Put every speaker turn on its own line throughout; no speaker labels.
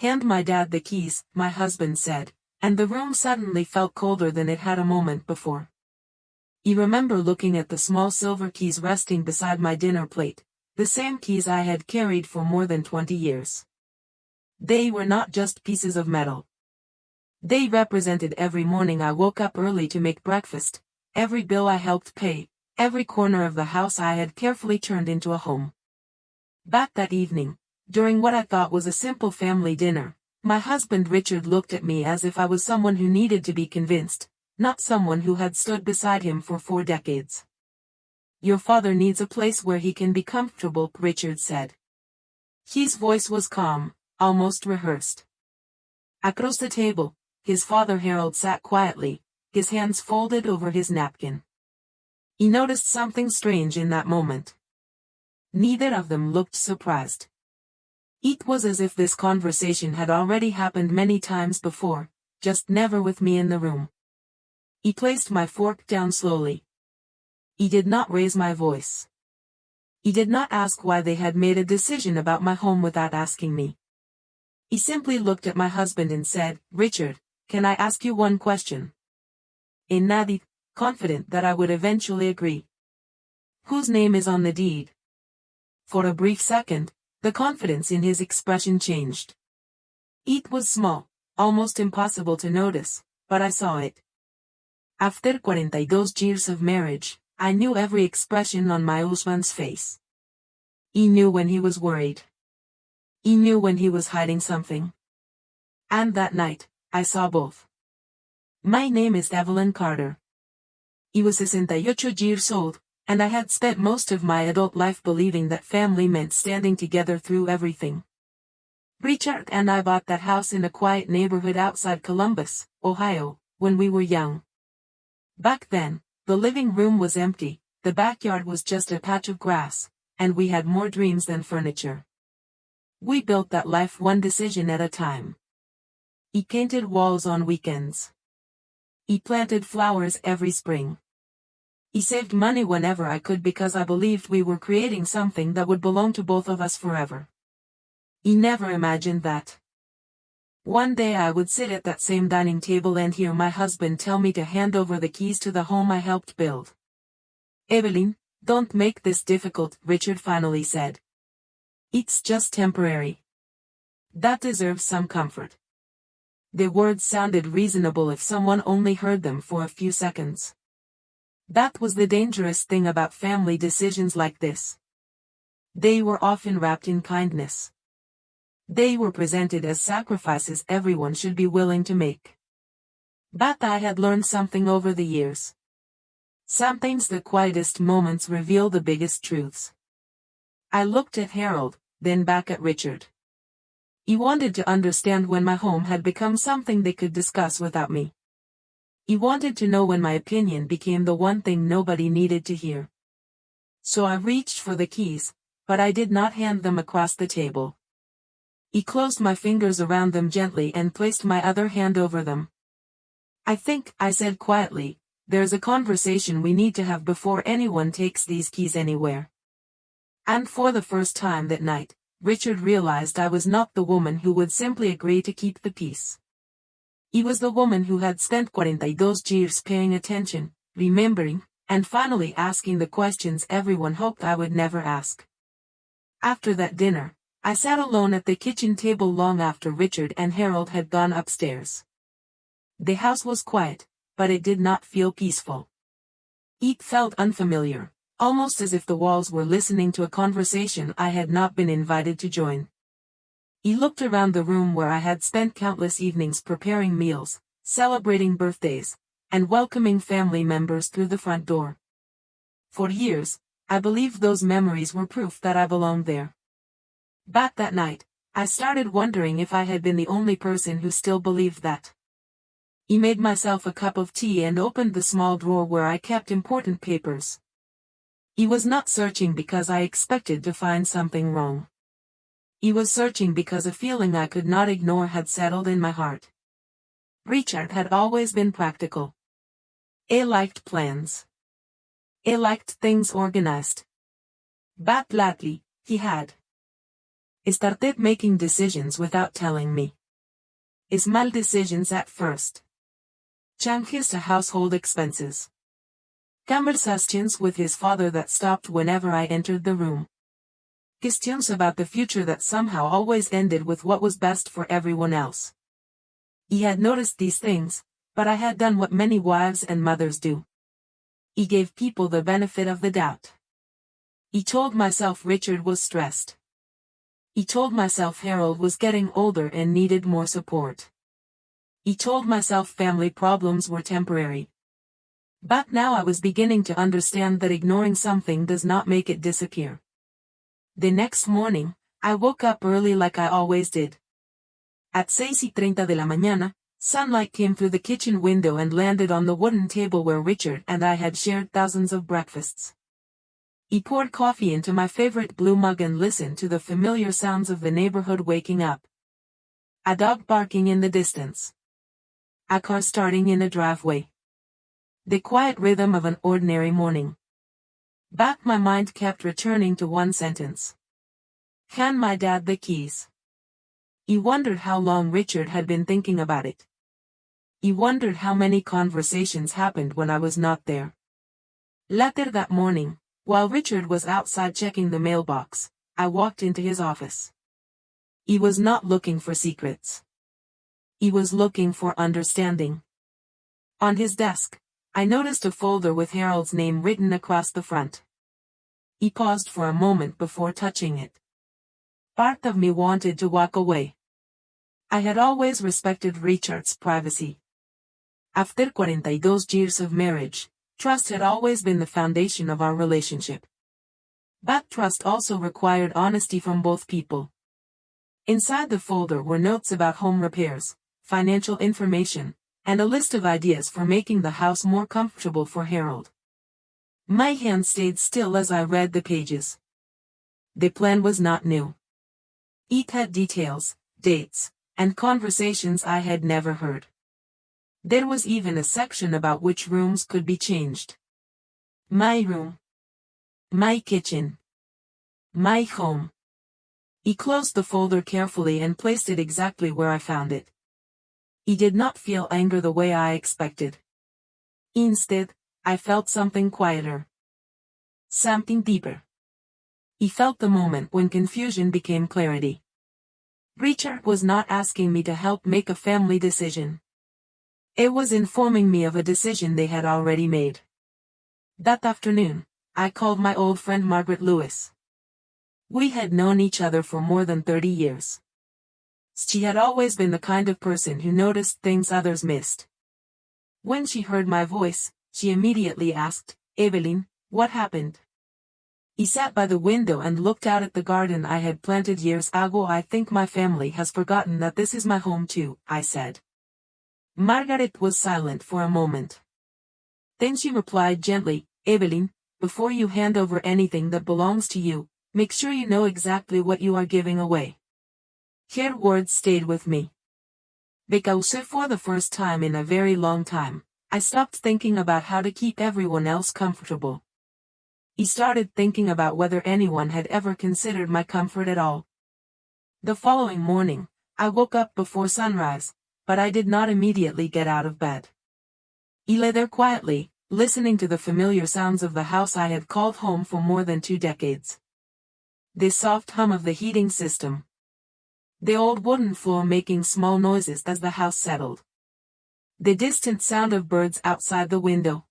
Hand my dad the keys, my husband said, and the room suddenly felt colder than it had a moment before. I remember looking at the small silver keys resting beside my dinner plate, the same keys I had carried for more than 20 years. They were not just pieces of metal. They represented every morning I woke up early to make breakfast, every bill I helped pay, every corner of the house I had carefully turned into a home. Back that evening, during what I thought was a simple family dinner, my husband Richard looked at me as if I was someone who needed to be convinced, not someone who had stood beside him for 4 decades. Your father needs a place where he can be comfortable, Richard said. His voice was calm, almost rehearsed. Across the table, his father Harold sat quietly, his hands folded over his napkin. He noticed something strange in that moment. Neither of them looked surprised. It was as if this conversation had already happened many times before, just never with me in the room. He placed my fork down slowly. He did not raise my voice. He did not ask why they had made a decision about my home without asking me. He simply looked at my husband and said, "Richard, can I ask you one question?" In Nadi, confident that I would eventually agree. "Whose name is on the deed?" For a brief second, the confidence in his expression changed. It was small, almost impossible to notice, but I saw it. After 42 years of marriage, I knew every expression on my husband's face. He knew when he was worried. He knew when he was hiding something. And that night, I saw both. My name is Evelyn Carter. He was 68 years old, and I had spent most of my adult life believing that family meant standing together through everything. Richard and I bought that house in a quiet neighborhood outside Columbus, Ohio, when we were young. Back then, the living room was empty, the backyard was just a patch of grass, and we had more dreams than furniture. We built that life one decision at a time. He painted walls on weekends. He planted flowers every spring. He saved money whenever I could because I believed we were creating something that would belong to both of us forever. He never imagined that one day I would sit at that same dining table and hear my husband tell me to hand over the keys to the home I helped build. "Evelyn, don't make this difficult," Richard finally said. "It's just temporary. That deserves some comfort." The words sounded reasonable if someone only heard them for a few seconds. That was the dangerous thing about family decisions like this. They were often wrapped in kindness. They were presented as sacrifices everyone should be willing to make. But I had learned something over the years. Sometimes the quietest moments reveal the biggest truths. I looked at Harold, then back at Richard. He wanted to understand when my home had become something they could discuss without me. He wanted to know when my opinion became the one thing nobody needed to hear. So I reached for the keys, but I did not hand them across the table. He closed my fingers around them gently and placed my other hand over them. "I think," I said quietly, "there's a conversation we need to have before anyone takes these keys anywhere." And for the first time that night, Richard realized I was not the woman who would simply agree to keep the peace. He was the woman who had spent 42 years paying attention, remembering, and finally asking the questions everyone hoped I would never ask. After that dinner, I sat alone at the kitchen table long after Richard and Harold had gone upstairs. The house was quiet, but it did not feel peaceful. It felt unfamiliar, almost as if the walls were listening to a conversation I had not been invited to join. He looked around the room where I had spent countless evenings preparing meals, celebrating birthdays, and welcoming family members through the front door. For years, I believed those memories were proof that I belonged there. But that night, I started wondering if I had been the only person who still believed that. He made myself a cup of tea and opened the small drawer where I kept important papers. He was not searching because I expected to find something wrong. He was searching because a feeling I could not ignore had settled in my heart. Richard had always been practical. He liked plans. He liked things organized. But lately, he had Started making decisions without telling me. Small decisions at first. Changes to household expenses. Conversations with his father that stopped whenever I entered the room. Questions about the future that somehow always ended with what was best for everyone else. He had noticed these things, but I had done what many wives and mothers do. He gave people the benefit of the doubt. He told myself Richard was stressed. He told myself Harold was getting older and needed more support. He told myself family problems were temporary. But now I was beginning to understand that ignoring something does not make it disappear. The next morning, I woke up early like I always did. At 6:30 de la mañana, sunlight came through the kitchen window and landed on the wooden table where Richard and I had shared thousands of breakfasts. He poured coffee into my favorite blue mug and listened to the familiar sounds of the neighborhood waking up. A dog barking in the distance. A car starting in a driveway. The quiet rhythm of an ordinary morning. But my mind kept returning to one sentence. Hand my dad the keys. He wondered how long Richard had been thinking about it. He wondered how many conversations happened when I was not there. Later that morning, while Richard was outside checking the mailbox, I walked into his office. He was not looking for secrets. He was looking for understanding. On his desk, I noticed a folder with Harold's name written across the front. He paused for a moment before touching it. Part of me wanted to walk away. I had always respected Richard's privacy. After 42 years of marriage, trust had always been the foundation of our relationship. But trust also required honesty from both people. Inside the folder were notes about home repairs, financial information, and a list of ideas for making the house more comfortable for Harold. My hand stayed still as I read the pages. The plan was not new. It had details, dates, and conversations I had never heard. There was even a section about which rooms could be changed. My room. My kitchen. My home. He closed the folder carefully and placed it exactly where I found it. He did not feel anger the way I expected. Instead, I felt something quieter. Something deeper. He felt the moment when confusion became clarity. Richard was not asking me to help make a family decision. It was informing me of a decision they had already made. That afternoon, I called my old friend Margaret Lewis. We had known each other for more than 30 years. She had always been the kind of person who noticed things others missed. When she heard my voice, she immediately asked, "Evelyn, what happened?" He sat by the window and looked out at the garden I had planted years ago. "I think my family has forgotten that this is my home too," I said. Margaret was silent for a moment. Then she replied gently, "Evelyn, before you hand over anything that belongs to you, make sure you know exactly what you are giving away." Her words stayed with me. Because for the first time in a very long time, I stopped thinking about how to keep everyone else comfortable. I started thinking about whether anyone had ever considered my comfort at all. The following morning, I woke up before sunrise, but I did not immediately get out of bed. I lay there quietly, listening to the familiar sounds of the house I had called home for more than 2 decades. The soft hum of the heating system. The old wooden floor making small noises as the house settled. The distant sound of birds outside the window.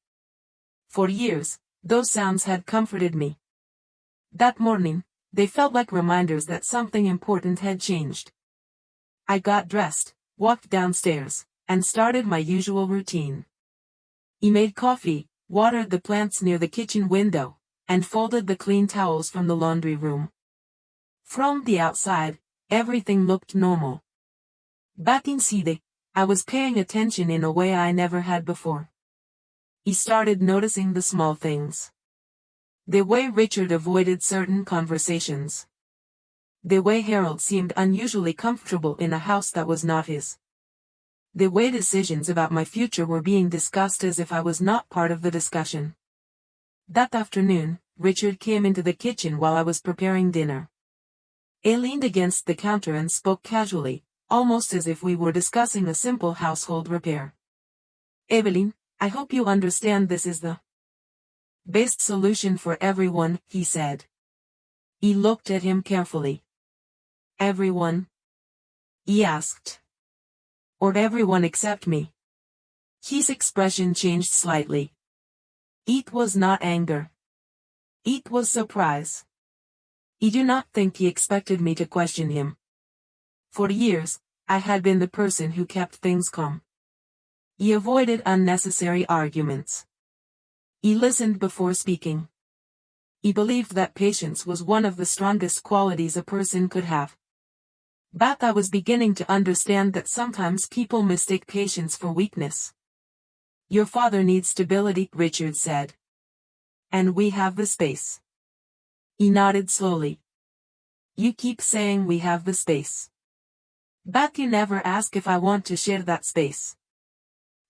For years, those sounds had comforted me. That morning, they felt like reminders that something important had changed. I got dressed, walked downstairs, and started my usual routine. I made coffee, watered the plants near the kitchen window, and folded the clean towels from the laundry room. From the outside, everything looked normal. But inside, I was paying attention in a way I never had before. I started noticing the small things. The way Richard avoided certain conversations. The way Harold seemed unusually comfortable in a house that was not his. The way decisions about my future were being discussed as if I was not part of the discussion. That afternoon, Richard came into the kitchen while I was preparing dinner. I leaned against the counter and spoke casually, almost as if we were discussing a simple household repair. Evelyn, I hope you understand this is the best solution for everyone, he said. He looked at him carefully. Everyone? He asked. Or everyone except me? His expression changed slightly. It was not anger. It was surprise. I do not think he expected me to question him. For years, I had been the person who kept things calm. He avoided unnecessary arguments. He listened before speaking. He believed that patience was one of the strongest qualities a person could have. But I was beginning to understand that sometimes people mistake patience for weakness. Your father needs stability, Richard said. And we have the space. He nodded slowly. You keep saying we have the space. But you never ask if I want to share that space.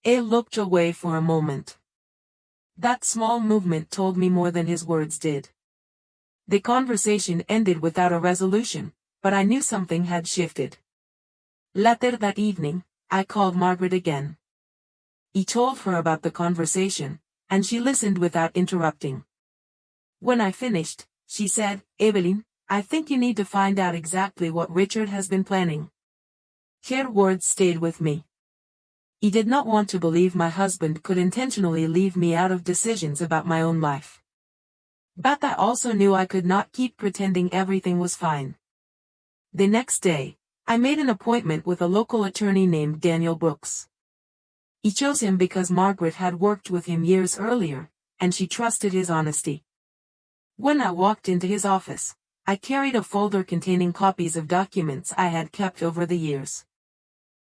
I looked away for a moment. That small movement told me more than his words did. The conversation ended without a resolution, but I knew something had shifted. Later that evening, I called Margaret again. He told her about the conversation, and she listened without interrupting. When I finished, she said, Evelyn, I think you need to find out exactly what Richard has been planning. Her words stayed with me. He did not want to believe my husband could intentionally leave me out of decisions about my own life. But I also knew I could not keep pretending everything was fine. The next day, I made an appointment with a local attorney named Daniel Brooks. He chose him because Margaret had worked with him years earlier, and she trusted his honesty. When I walked into his office, I carried a folder containing copies of documents I had kept over the years.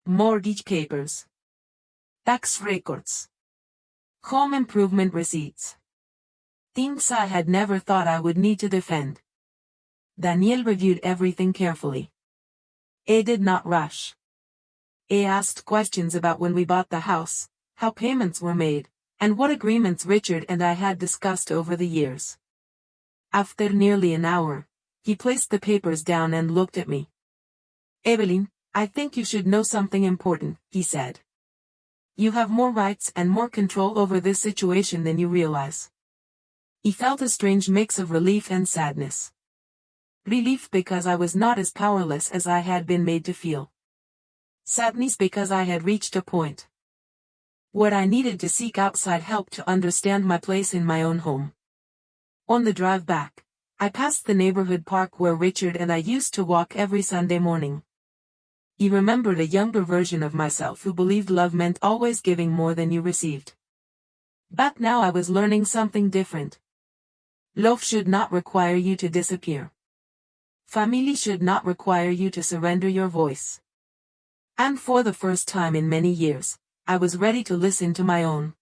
Mortgage papers. Tax records. Home improvement receipts. Things I had never thought I would need to defend. Daniel reviewed everything carefully. I did not rush. I asked questions about when we bought the house, how payments were made, and what agreements Richard and I had discussed over the years. After nearly an hour, he placed the papers down and looked at me. Evelyn, I think you should know something important, he said. You have more rights and more control over this situation than you realize. He felt a strange mix of relief and sadness. Relief because I was not as powerless as I had been made to feel. Sadness because I had reached a point where I needed to seek outside help to understand my place in my own home. On the drive back, I passed the neighborhood park where Richard and I used to walk every Sunday morning. He remembered a younger version of myself who believed love meant always giving more than you received. But now I was learning something different. Love should not require you to disappear. Family should not require you to surrender your voice. And for the first time in many years, I was ready to listen to my own.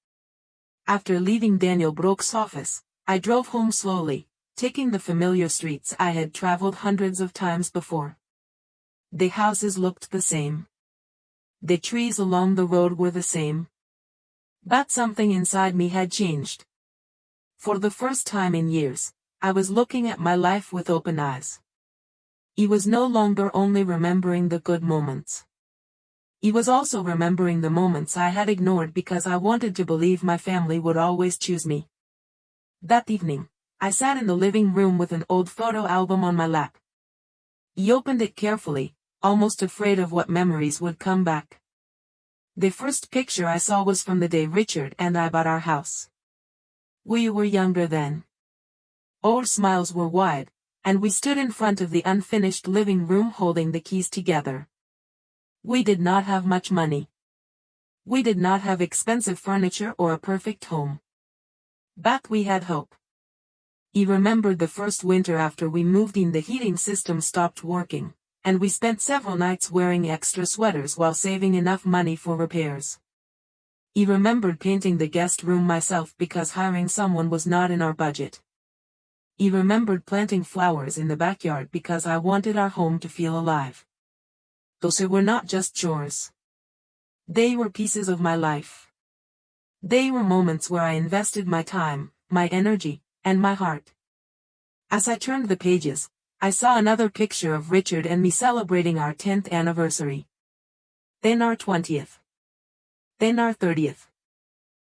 After leaving Daniel Brooks' office, I drove home slowly, taking the familiar streets I had traveled hundreds of times before. The houses looked the same. The trees along the road were the same. But something inside me had changed. For the first time in years, I was looking at my life with open eyes. He was no longer only remembering the good moments. He was also remembering the moments I had ignored because I wanted to believe my family would always choose me. That evening, I sat in the living room with an old photo album on my lap. He opened it carefully, almost afraid of what memories would come back. The first picture I saw was from the day Richard and I bought our house. We were younger then. Our smiles were wide, and we stood in front of the unfinished living room holding the keys together. We did not have much money. We did not have expensive furniture or a perfect home. But we had hope. He remembered the first winter after we moved in. The heating system stopped working, and we spent several nights wearing extra sweaters while saving enough money for repairs. He remembered painting the guest room myself because hiring someone was not in our budget. He remembered planting flowers in the backyard because I wanted our home to feel alive. Those were not just chores. They were pieces of my life. They were moments where I invested my time, my energy, and my heart. As I turned the pages, I saw another picture of Richard and me celebrating our 10th anniversary. Then our 20th. Then our 30th.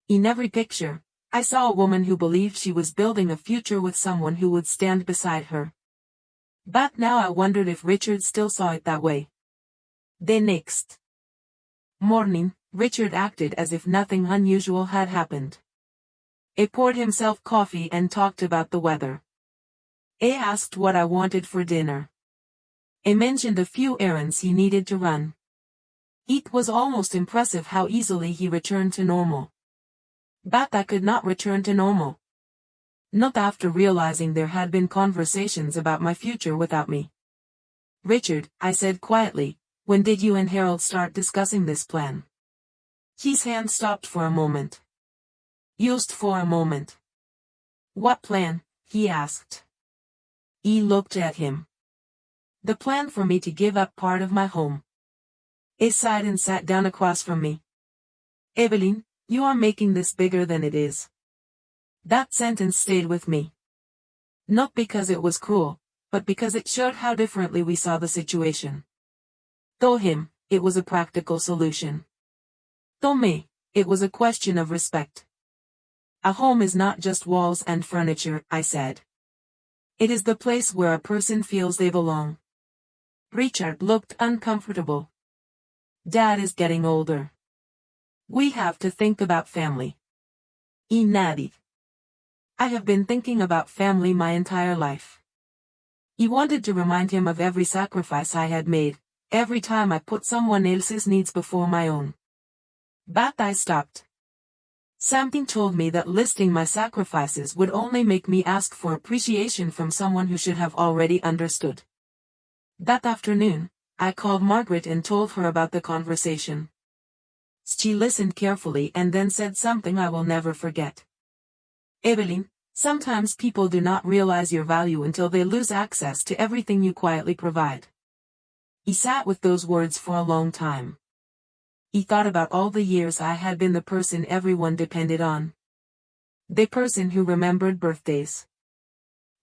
In every picture, I saw a woman who believed she was building a future with someone who would stand beside her. But now I wondered if Richard still saw it that way. The next morning, Richard acted as if nothing unusual had happened. He poured himself coffee and talked about the weather. He asked what I wanted for dinner. He mentioned a few errands he needed to run. It was almost impressive how easily he returned to normal. But I could not return to normal. Not after realizing there had been conversations about my future without me. Richard, I said quietly, when did you and Harold start discussing this plan? His hand stopped for a moment. Used for a moment. What plan? He asked. He looked at him. The plan for me to give up part of my home. He sighed and sat down across from me. Evelyn, you are making this bigger than it is. That sentence stayed with me. Not because it was cruel, but because it showed how differently we saw the situation. To him, it was a practical solution. To me, it was a question of respect. A home is not just walls and furniture, I said. It is the place where a person feels they belong. Richard looked uncomfortable. Dad is getting older. We have to think about family. He nodded. I have been thinking about family my entire life. He wanted to remind him of every sacrifice I had made, every time I put someone else's needs before my own. But I stopped. Something told me that listing my sacrifices would only make me ask for appreciation from someone who should have already understood. That afternoon, I called Margaret and told her about the conversation. She listened carefully and then said something I will never forget. Evelyn, sometimes people do not realize your value until they lose access to everything you quietly provide. He sat with those words for a long time. He thought about all the years I had been the person everyone depended on. The person who remembered birthdays.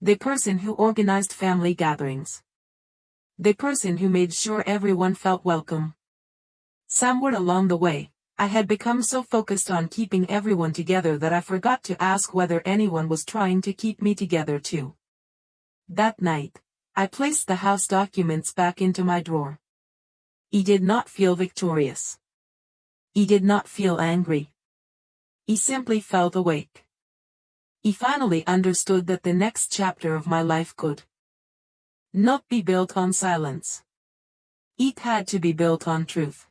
The person who organized family gatherings. The person who made sure everyone felt welcome. Somewhere along the way, I had become so focused on keeping everyone together that I forgot to ask whether anyone was trying to keep me together too. That night, I placed the house documents back into my drawer. He did not feel victorious. He did not feel angry. He simply felt awake. He finally understood that the next chapter of my life could not be built on silence. It had to be built on truth.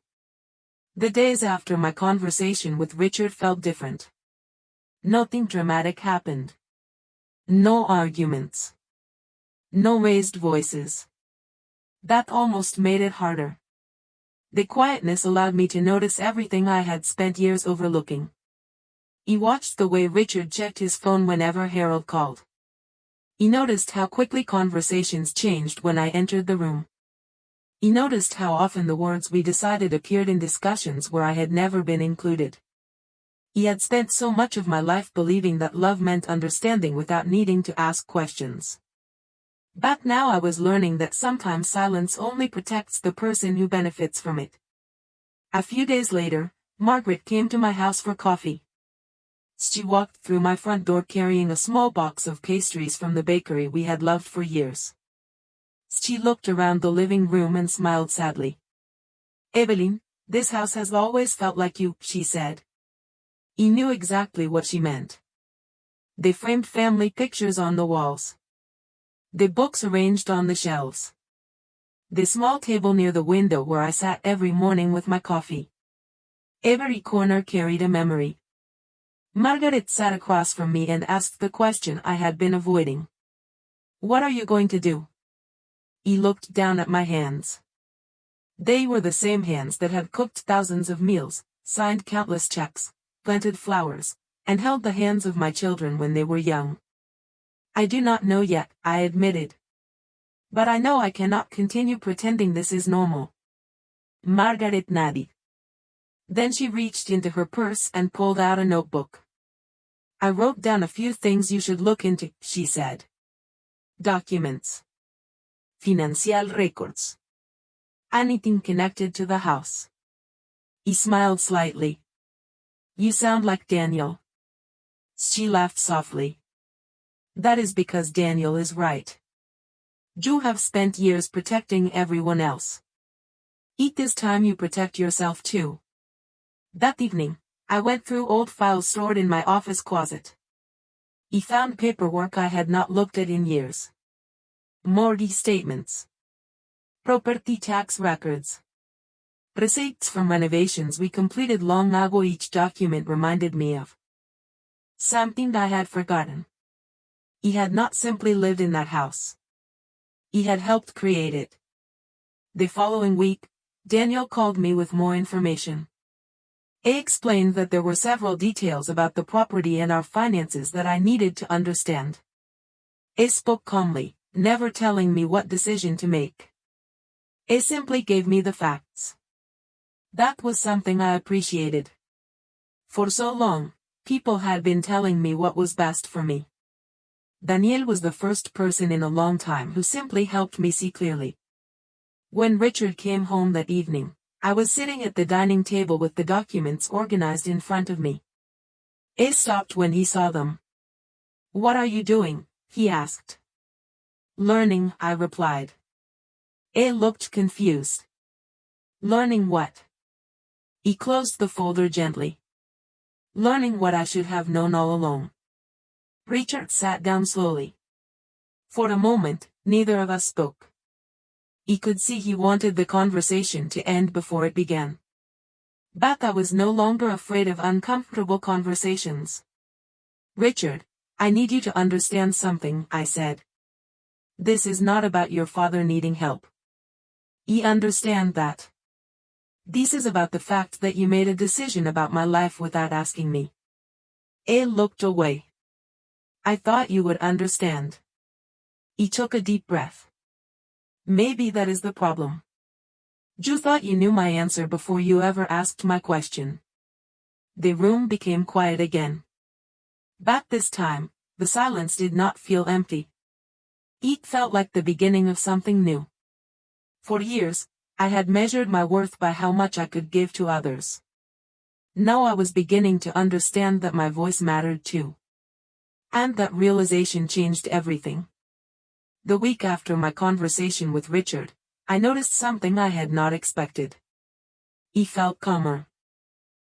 The days after my conversation with Richard felt different. Nothing dramatic happened. No arguments. No raised voices. That almost made it harder. The quietness allowed me to notice everything I had spent years overlooking. He watched the way Richard checked his phone whenever Harold called. He noticed how quickly conversations changed when I entered the room. He noticed how often the words we decided appeared in discussions where I had never been included. He had spent so much of my life believing that love meant understanding without needing to ask questions. But now I was learning that sometimes silence only protects the person who benefits from it. A few days later, Margaret came to my house for coffee. She walked through my front door carrying a small box of pastries from the bakery we had loved for years. She looked around the living room and smiled sadly. Evelyn, this house has always felt like you, she said. He knew exactly what she meant. They framed family pictures on the walls. The books arranged on the shelves. The small table near the window where I sat every morning with my coffee. Every corner carried a memory. Margaret sat across from me and asked the question I had been avoiding. What are you going to do? He looked down at my hands. They were the same hands that had cooked thousands of meals, signed countless checks, planted flowers, and held the hands of my children when they were young. I do not know yet, I admitted. But I know I cannot continue pretending this is normal. Margaret nodded. Then she reached into her purse and pulled out a notebook. I wrote down a few things you should look into, she said. Documents. financial records. Anything connected to the house. He smiled slightly. You sound like Daniel. She laughed softly. That is because Daniel is right. You have spent years protecting everyone else. It is time you protect yourself too. That evening, I went through old files stored in my office closet. I found paperwork I had not looked at in years. Mortgage statements. Property tax records. Receipts from renovations we completed long ago. Each document reminded me of something I had forgotten. He had not simply lived in that house. He had helped create it. The following week, Daniel called me with more information. He explained that there were several details about the property and our finances that I needed to understand. He spoke calmly, never telling me what decision to make. He simply gave me the facts. That was something I appreciated. For so long, people had been telling me what was best for me. Daniel was the first person in a long time who simply helped me see clearly. When Richard came home that evening, I was sitting at the dining table with the documents organized in front of me. He stopped when he saw them. What are you doing? He asked. Learning, I replied. He looked confused. Learning what? He closed the folder gently. Learning what I should have known all along. Richard sat down slowly. For a moment, neither of us spoke. He could see he wanted the conversation to end before it began. But I was no longer afraid of uncomfortable conversations. Richard, I need you to understand something, I said. This is not about your father needing help. You understand that. This is about the fact that you made a decision about my life without asking me. He looked away. I thought you would understand. He took a deep breath. Maybe that is the problem. You thought you knew my answer before you ever asked my question. The room became quiet again. But this time, the silence did not feel empty. It felt like the beginning of something new. For years, I had measured my worth by how much I could give to others. Now I was beginning to understand that my voice mattered too. And that realization changed everything. The week after my conversation with Richard, I noticed something I had not expected. He felt calmer.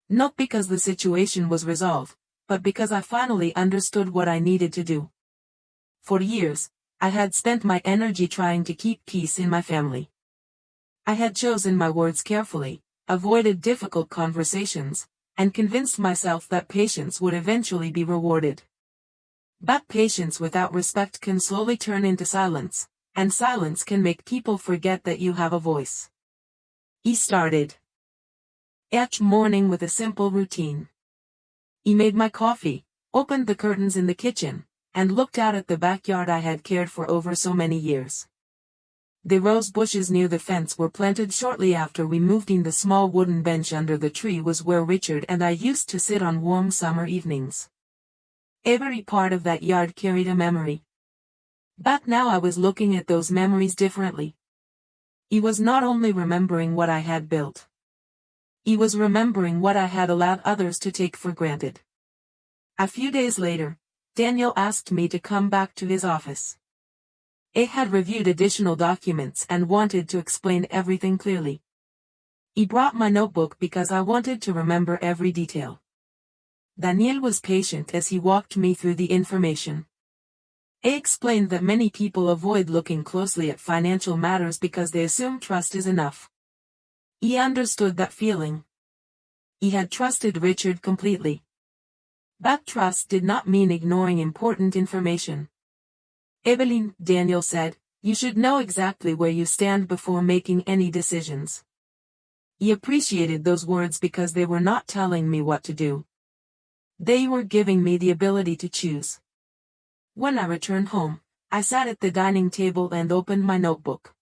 Not because the situation was resolved, but because I finally understood what I needed to do. For years, I had spent my energy trying to keep peace in my family. I had chosen my words carefully, avoided difficult conversations, and convinced myself that patience would eventually be rewarded. But patience without respect can slowly turn into silence, and silence can make people forget that you have a voice. He started each morning with a simple routine. He made my coffee, opened the curtains in the kitchen, and looked out at the backyard I had cared for over so many years. The rose bushes near the fence were planted shortly after we moved in. The small wooden bench under the tree was where Richard and I used to sit on warm summer evenings. Every part of that yard carried a memory. But now I was looking at those memories differently. He was not only remembering what I had built. He was remembering what I had allowed others to take for granted. A few days later, Daniel asked me to come back to his office. He had reviewed additional documents and wanted to explain everything clearly. He brought my notebook because I wanted to remember every detail. Daniel was patient as he walked me through the information. He explained that many people avoid looking closely at financial matters because they assume trust is enough. He understood that feeling. He had trusted Richard completely. But trust did not mean ignoring important information. Evelyn, Daniel said, you should know exactly where you stand before making any decisions. He appreciated those words because they were not telling me what to do. They were giving me the ability to choose. When I returned home, I sat at the dining table and opened my notebook.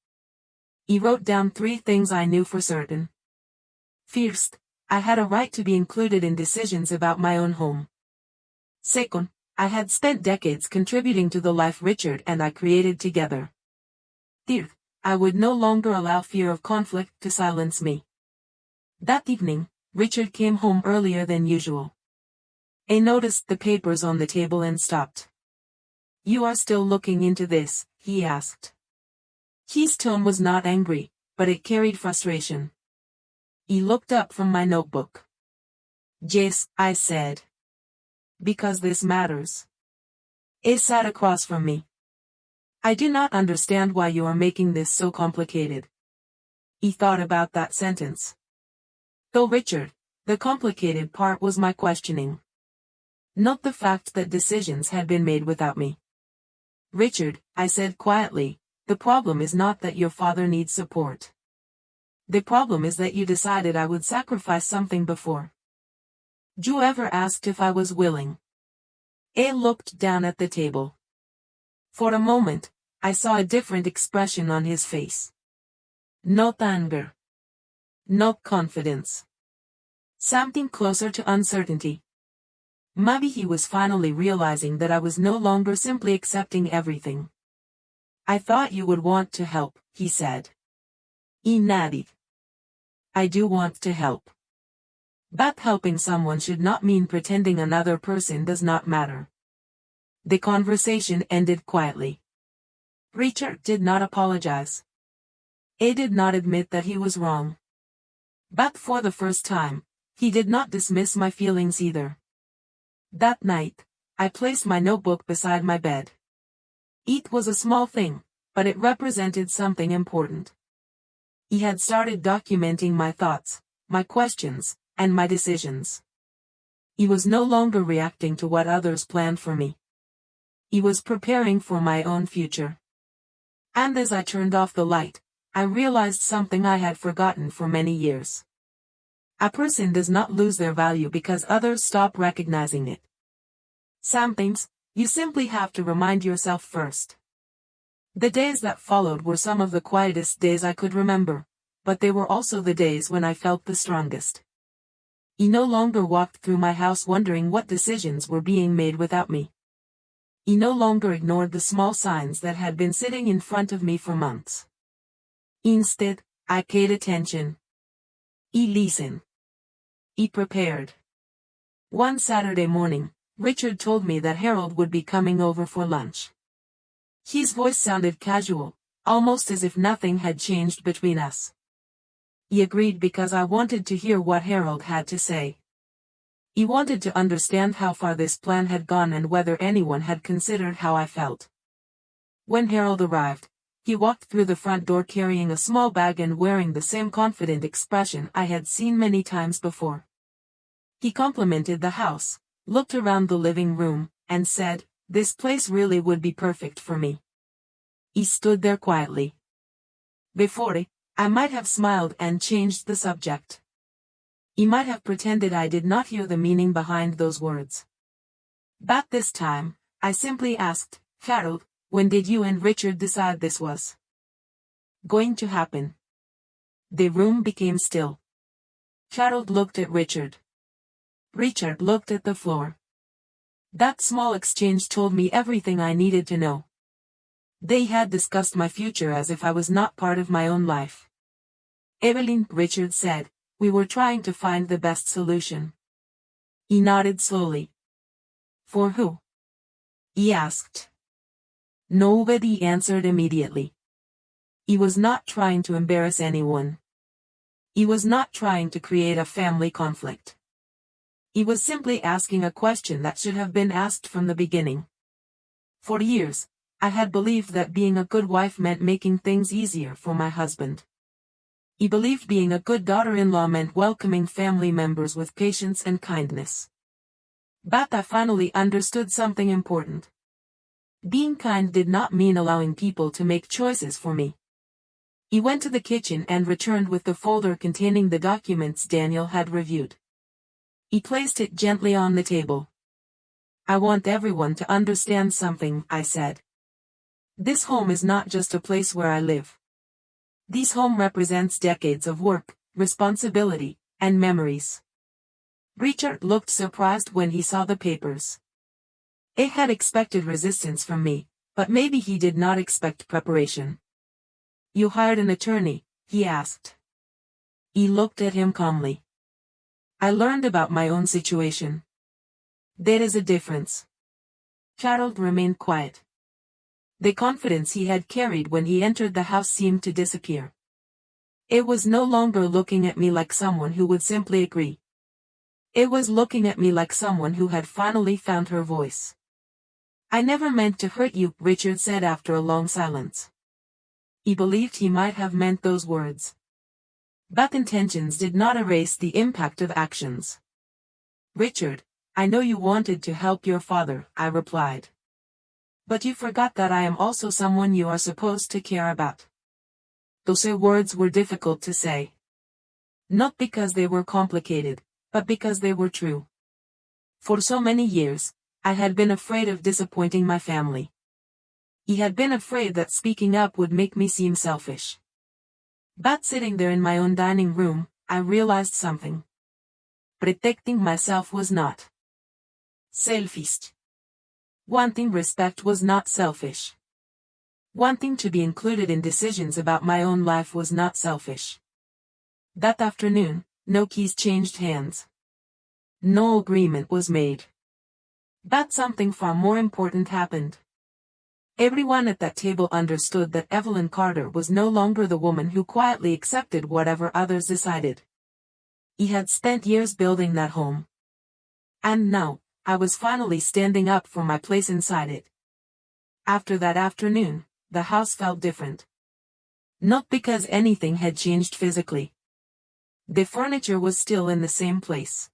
He wrote down 3 things I knew for certain. First, I had a right to be included in decisions about my own home. Second, I had spent decades contributing to the life Richard and I created together. Third, I would no longer allow fear of conflict to silence me. That evening, Richard came home earlier than usual. I noticed the papers on the table and stopped. "You are still looking into this?" he asked. His tone was not angry, but it carried frustration. He looked up from my notebook. "Yes," I said. "Because this matters." He sat across from me. "I do not understand why you are making this so complicated." He thought about that sentence. "Though Richard, the complicated part was my questioning. Not the fact that decisions had been made without me." "Richard," I said quietly, "the problem is not that your father needs support. The problem is that you decided I would sacrifice something before. You ever asked if I was willing?" I looked down at the table. For a moment, I saw a different expression on his face. Not anger. Not confidence. Something closer to uncertainty. Maybe he was finally realizing that I was no longer simply accepting everything. "I thought you would want to help," he said. He nodded. "I do want to help. But helping someone should not mean pretending another person does not matter." The conversation ended quietly. Richard did not apologize. He did not admit that he was wrong. But for the first time, he did not dismiss my feelings either. That night, I placed my notebook beside my bed. It was a small thing, but it represented something important. He had started documenting my thoughts, my questions, and my decisions. He was no longer reacting to what others planned for me. He was preparing for my own future. And as I turned off the light, I realized something I had forgotten for many years. A person does not lose their value because others stop recognizing it. Some things, you simply have to remind yourself first. The days that followed were some of the quietest days I could remember, but they were also the days when I felt the strongest. He no longer walked through my house wondering what decisions were being made without me. He no longer ignored the small signs that had been sitting in front of me for months. Instead, I paid attention. He listened. He prepared. One Saturday morning, Richard told me that Harold would be coming over for lunch. His voice sounded casual, almost as if nothing had changed between us. He agreed because I wanted to hear what Harold had to say. He wanted to understand how far this plan had gone and whether anyone had considered how I felt. When Harold arrived, he walked through the front door carrying a small bag and wearing the same confident expression I had seen many times before. He complimented the house, looked around the living room, and said, "This place really would be perfect for me." He stood there quietly. Before, I might have smiled and changed the subject. He might have pretended I did not hear the meaning behind those words. But this time, I simply asked, "Harold, when did you and Richard decide this was going to happen?" The room became still. Harold looked at Richard. Richard looked at the floor. That small exchange told me everything I needed to know. They had discussed my future as if I was not part of my own life. "Evelyn," Richard said, "we were trying to find the best solution." He nodded slowly. "For who?" he asked. Nobody answered immediately. He was not trying to embarrass anyone. He was not trying to create a family conflict. He was simply asking a question that should have been asked from the beginning. For years, I had believed that being a good wife meant making things easier for my husband. He believed being a good daughter-in-law meant welcoming family members with patience and kindness. But I finally understood something important. Being kind did not mean allowing people to make choices for me. He went to the kitchen and returned with the folder containing the documents Daniel had reviewed. He placed it gently on the table. "I want everyone to understand something," I said. "This home is not just a place where I live. This home represents decades of work, responsibility, and memories." Richard looked surprised when he saw the papers. He had expected resistance from me, but maybe he did not expect preparation. You hired an attorney, he asked. He looked at him calmly. I learned about my own situation. There is a difference. Harold remained quiet. The confidence he had carried when he entered the house seemed to disappear. It was no longer looking at me like someone who would simply agree. It was looking at me like someone who had finally found her voice. I never meant to hurt you, Richard said after a long silence. He believed he might have meant those words. But intentions did not erase the impact of actions. Richard, I know you wanted to help your father, I replied. But you forgot that I am also someone you are supposed to care about. Those words were difficult to say. Not because they were complicated, but because they were true. For so many years, I had been afraid of disappointing my family. He had been afraid that speaking up would make me seem selfish. But sitting there in my own dining room, I realized something. Protecting myself was not selfish. Wanting respect was not selfish. Wanting to be included in decisions about my own life was not selfish. That afternoon, no keys changed hands. No agreement was made. But something far more important happened. Everyone at that table understood that Evelyn Carter was no longer the woman who quietly accepted whatever others decided. He had spent years building that home. And now, I was finally standing up for my place inside it. After that afternoon, the house felt different. Not because anything had changed physically. The furniture was still in the same place.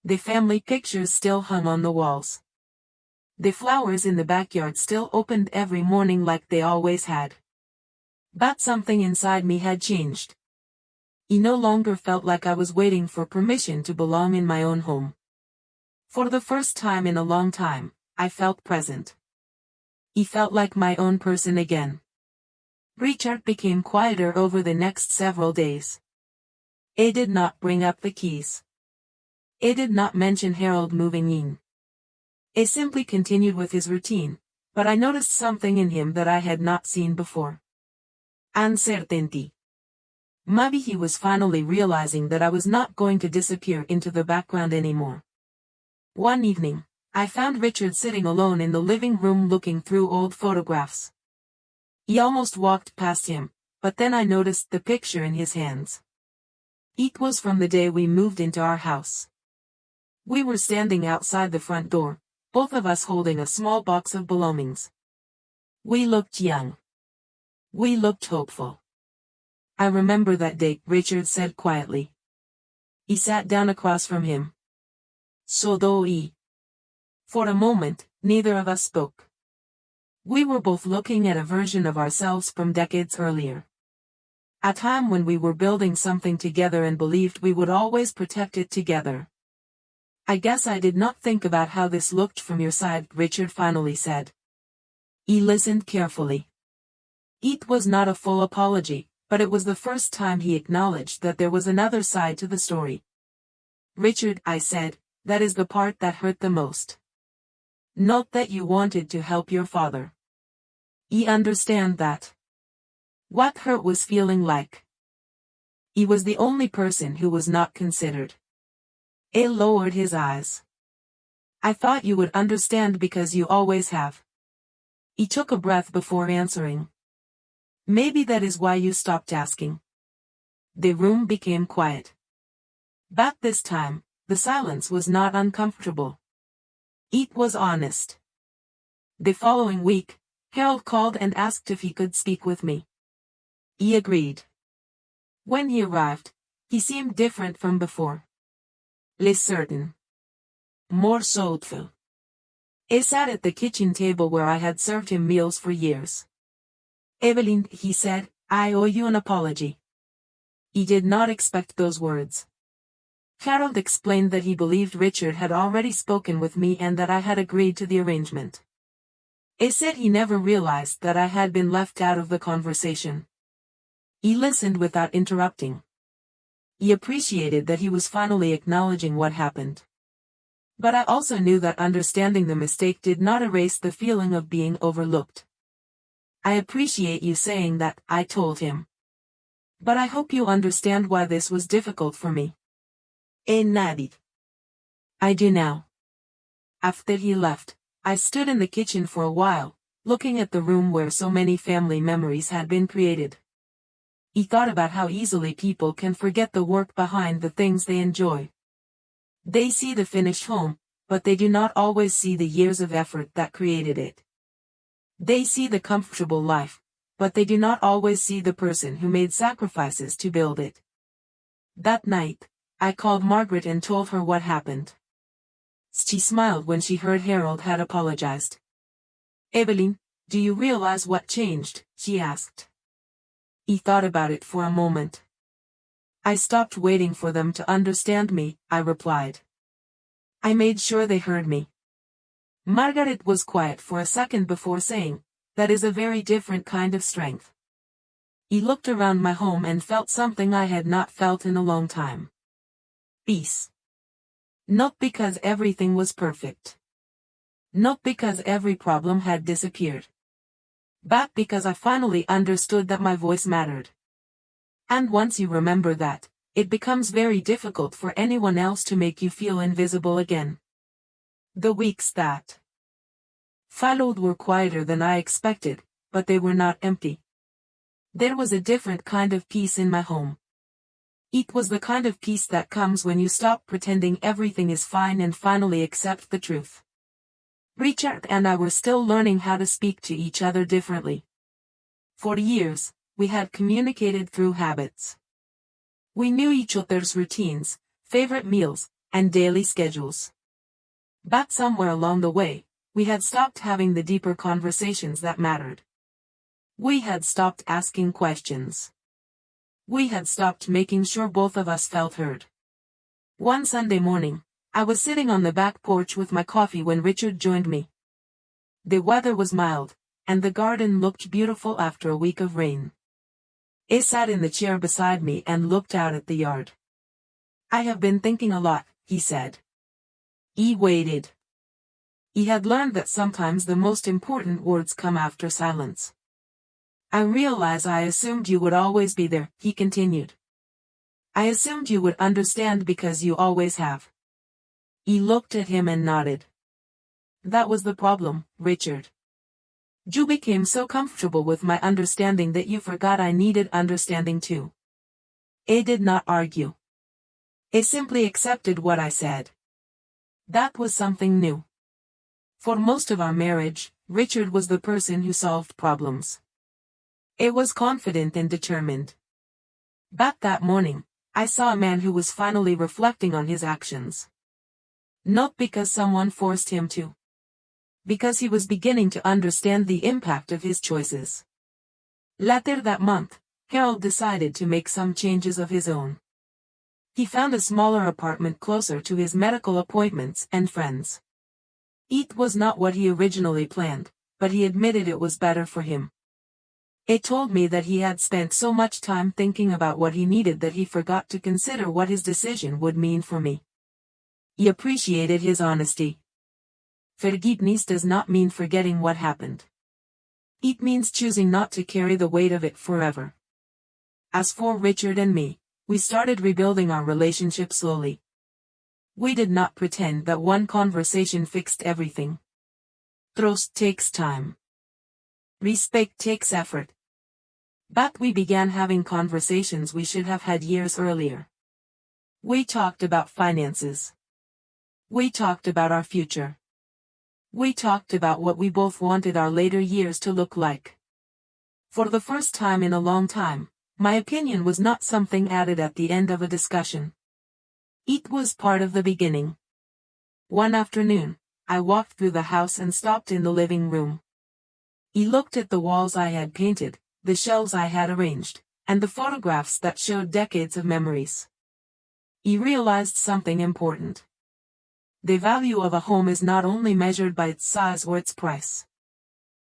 The family pictures still hung on the walls. The flowers in the backyard still opened every morning like they always had. But something inside me had changed. It no longer felt like I was waiting for permission to belong in my own home. For the first time in a long time, I felt present. He felt like my own person again. Richard became quieter over the next several days. He did not bring up the keys. He did not mention Harold moving in. He simply continued with his routine, but I noticed something in him that I had not seen before. Uncertainty. Maybe he was finally realizing that I was not going to disappear into the background anymore. One evening, I found Richard sitting alone in the living room looking through old photographs. He almost walked past him, but then I noticed the picture in his hands. It was from the day we moved into our house. We were standing outside the front door, both of us holding a small box of belongings. We looked young. We looked hopeful. I remember that day, Richard said quietly. He sat down across from him. So do we. For a moment, neither of us spoke. We were both looking at a version of ourselves from decades earlier. A time when we were building something together and believed we would always protect it together. I guess I did not think about how this looked from your side, Richard finally said. He listened carefully. It was not a full apology, but it was the first time he acknowledged that there was another side to the story. Richard, I said, that is the part that hurt the most. Not that you wanted to help your father. He understand that. What hurt was feeling like. He was the only person who was not considered. He lowered his eyes. I thought you would understand because you always have. He took a breath before answering. Maybe that is why you stopped asking. The room became quiet. But this time, the silence was not uncomfortable. It was honest. The following week, Harold called and asked if he could speak with me. He agreed. When he arrived, he seemed different from before. Less certain. More soulful. He sat at the kitchen table where I had served him meals for years. Evelyn, he said, I owe you an apology. He did not expect those words. Harold explained that he believed Richard had already spoken with me and that I had agreed to the arrangement. He said he never realized that I had been left out of the conversation. He listened without interrupting. He appreciated that he was finally acknowledging what happened. But I also knew that understanding the mistake did not erase the feeling of being overlooked. I appreciate you saying that, I told him. But I hope you understand why this was difficult for me. Nodded. I do now. After he left, I stood in the kitchen for a while, looking at the room where so many family memories had been created. He thought about how easily people can forget the work behind the things they enjoy. They see the finished home, but they do not always see the years of effort that created it. They see the comfortable life, but they do not always see the person who made sacrifices to build it. That night, I called Margaret and told her what happened. She smiled when she heard Harold had apologized. Evelyn, do you realize what changed? She asked. He thought about it for a moment. I stopped waiting for them to understand me, I replied. I made sure they heard me. Margaret was quiet for a second before saying, that is a very different kind of strength. He looked around my home and felt something I had not felt in a long time. Peace. Not because everything was perfect. Not because every problem had disappeared. But because I finally understood that my voice mattered. And once you remember that, it becomes very difficult for anyone else to make you feel invisible again. The weeks that followed were quieter than I expected, but they were not empty. There was a different kind of peace in my home. It was the kind of peace that comes when you stop pretending everything is fine and finally accept the truth. Richard and I were still learning how to speak to each other differently. For years, we had communicated through habits. We knew each other's routines, favorite meals, and daily schedules. But somewhere along the way, we had stopped having the deeper conversations that mattered. We had stopped asking questions. We had stopped making sure both of us felt heard. One Sunday morning, I was sitting on the back porch with my coffee when Richard joined me. The weather was mild, and the garden looked beautiful after a week of rain. He sat in the chair beside me and looked out at the yard. I have been thinking a lot, he said. He waited. He had learned that sometimes the most important words come after silence. I realize I assumed you would always be there, he continued. I assumed you would understand because you always have. He looked at him and nodded. That was the problem, Richard. You became so comfortable with my understanding that you forgot I needed understanding too. He did not argue. He simply accepted what I said. That was something new. For most of our marriage, Richard was the person who solved problems. He was confident and determined. But that morning, I saw a man who was finally reflecting on his actions. Not because someone forced him to. Because he was beginning to understand the impact of his choices. Later that month, Harold decided to make some changes of his own. He found a smaller apartment closer to his medical appointments and friends. It was not what he originally planned, but he admitted it was better for him. He told me that he had spent so much time thinking about what he needed that he forgot to consider what his decision would mean for me. He appreciated his honesty. Forgiveness does not mean forgetting what happened. It means choosing not to carry the weight of it forever. As for Richard and me, we started rebuilding our relationship slowly. We did not pretend that one conversation fixed everything. Trust takes time. Respect takes effort. But we began having conversations we should have had years earlier. We talked about finances. We talked about our future. We talked about what we both wanted our later years to look like. For the first time in a long time, my opinion was not something added at the end of a discussion. It was part of the beginning. One afternoon, I walked through the house and stopped in the living room. He looked at the walls I had painted, the shelves I had arranged, and the photographs that showed decades of memories. He realized something important. The value of a home is not only measured by its size or its price.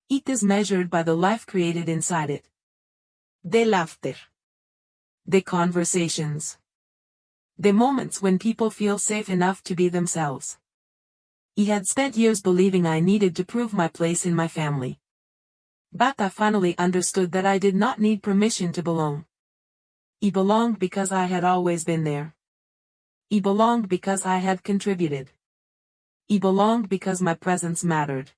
It is measured by the life created inside it. The laughter. The conversations. The moments when people feel safe enough to be themselves. He had spent years believing I needed to prove my place in my family. But I finally understood that I did not need permission to belong. I belonged because I had always been there. I belonged because I had contributed. I belonged because my presence mattered.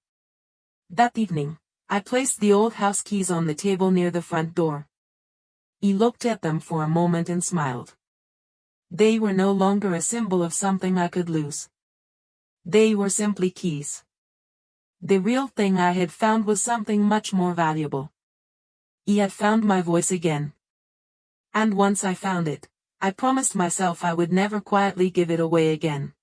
That evening, I placed the old house keys on the table near the front door. I looked at them for a moment and smiled. They were no longer a symbol of something I could lose. They were simply keys. The real thing I had found was something much more valuable. I had found my voice again. And once I found it, I promised myself I would never quietly give it away again.